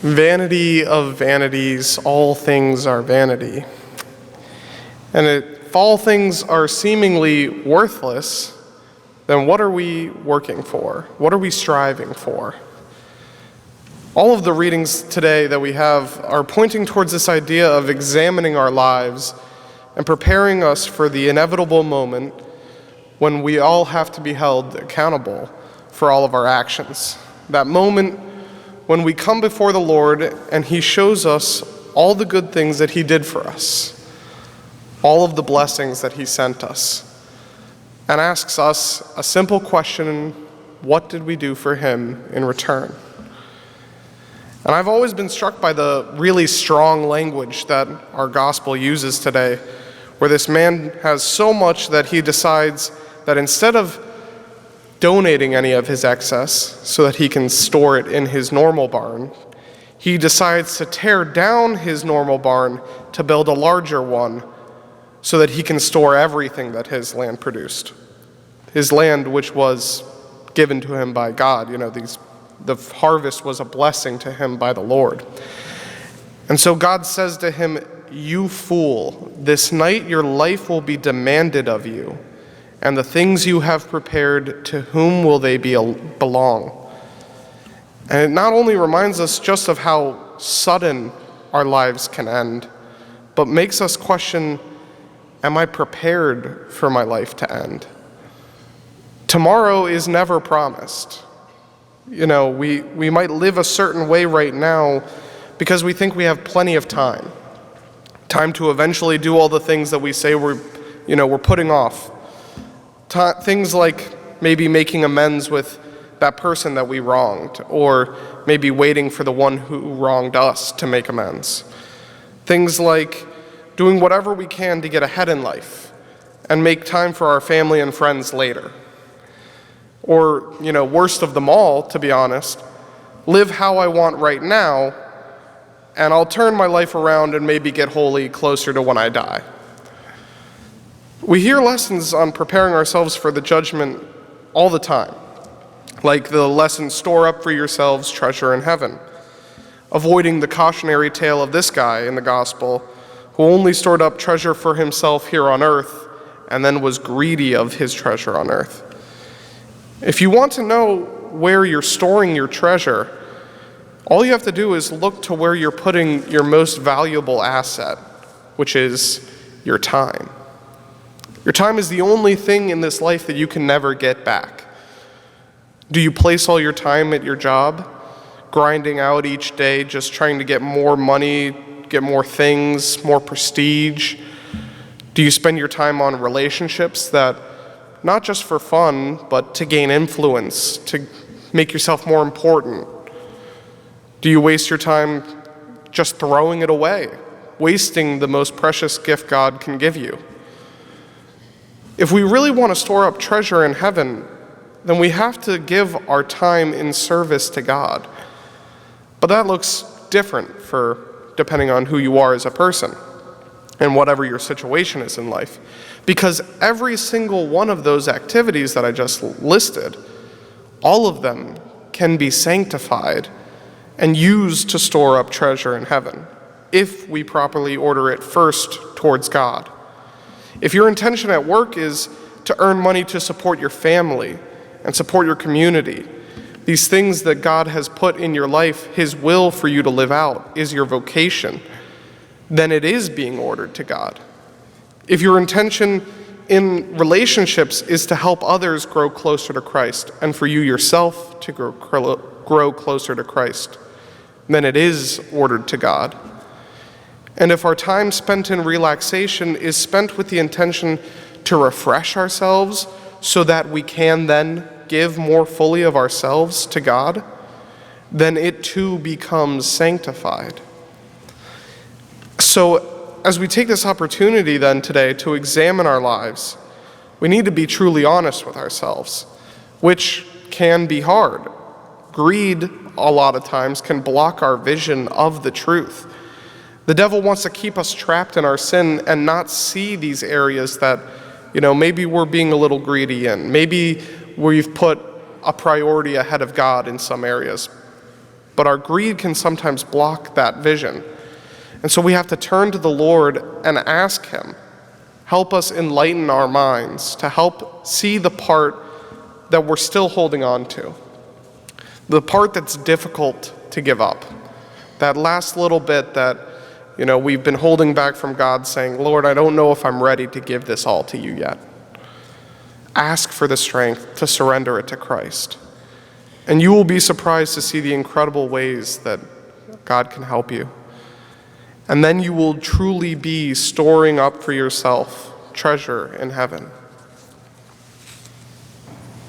Vanity of vanities, all things are vanity. And if all things are seemingly worthless, then what are we working for? What are we striving for? All of the readings today that we have are pointing towards this idea of examining our lives and preparing us for the inevitable moment when we all have to be held accountable for all of our actions. That moment when we come before the Lord and He shows us all the good things that He did for us, all of the blessings that He sent us, and asks us a simple question: what did we do for Him in return? And I've always been struck by the really strong language that our gospel uses today, where this man has so much that he decides that instead of donating any of his excess so that he can store it in his normal barn, he decides to tear down his normal barn to build a larger one so that he can store everything that his land produced. His land, which was given to him by God, the harvest was a blessing to him by the Lord. And so God says to him, "You fool, this night your life will be demanded of you, and the things you have prepared, to whom will they belong?" And it not only reminds us just of how sudden our lives can end, but makes us question, am I prepared for my life to end? Tomorrow is never promised. We might live a certain way right now because we think we have plenty of time to eventually do all the things that we say we're putting off. Things like maybe making amends with that person that we wronged, or maybe waiting for the one who wronged us to make amends. Things like doing whatever we can to get ahead in life and make time for our family and friends later. Or, worst of them all, to be honest, live how I want right now, and I'll turn my life around and maybe get holy closer to when I die. We hear lessons on preparing ourselves for the judgment all the time, like the lesson, store up for yourselves treasure in heaven, avoiding the cautionary tale of this guy in the gospel who only stored up treasure for himself here on earth and then was greedy of his treasure on earth. If you want to know where you're storing your treasure, all you have to do is look to where you're putting your most valuable asset, which is your time. Your time is the only thing in this life that you can never get back. Do you place all your time at your job, grinding out each day, just trying to get more money, get more things, more prestige? Do you spend your time on relationships that, not just for fun, but to gain influence, to make yourself more important? Do you waste your time just throwing it away, wasting the most precious gift God can give you? If we really want to store up treasure in heaven, then we have to give our time in service to God. But that looks different depending on who you are as a person and whatever your situation is in life. Because every single one of those activities that I just listed, all of them can be sanctified and used to store up treasure in heaven, if we properly order it first towards God. If your intention at work is to earn money to support your family and support your community, these things that God has put in your life, His will for you to live out, is your vocation, then it is being ordered to God. If your intention in relationships is to help others grow closer to Christ, and for you yourself to grow closer to Christ, then it is ordered to God. And if our time spent in relaxation is spent with the intention to refresh ourselves so that we can then give more fully of ourselves to God, then it too becomes sanctified. So as we take this opportunity then today to examine our lives, we need to be truly honest with ourselves, which can be hard. Greed, a lot of times, can block our vision of the truth. The devil wants to keep us trapped in our sin and not see these areas that, maybe we're being a little greedy in. Maybe we've put a priority ahead of God in some areas. but our greed can sometimes block that vision. And so we have to turn to the Lord and ask him, help us enlighten our minds to help see the part that we're still holding on to, the part that's difficult to give up, that last little bit that we've been holding back from God, saying, Lord, I don't know if I'm ready to give this all to you yet. Ask for the strength to surrender it to Christ. And you will be surprised to see the incredible ways that God can help you. And then you will truly be storing up for yourself treasure in heaven.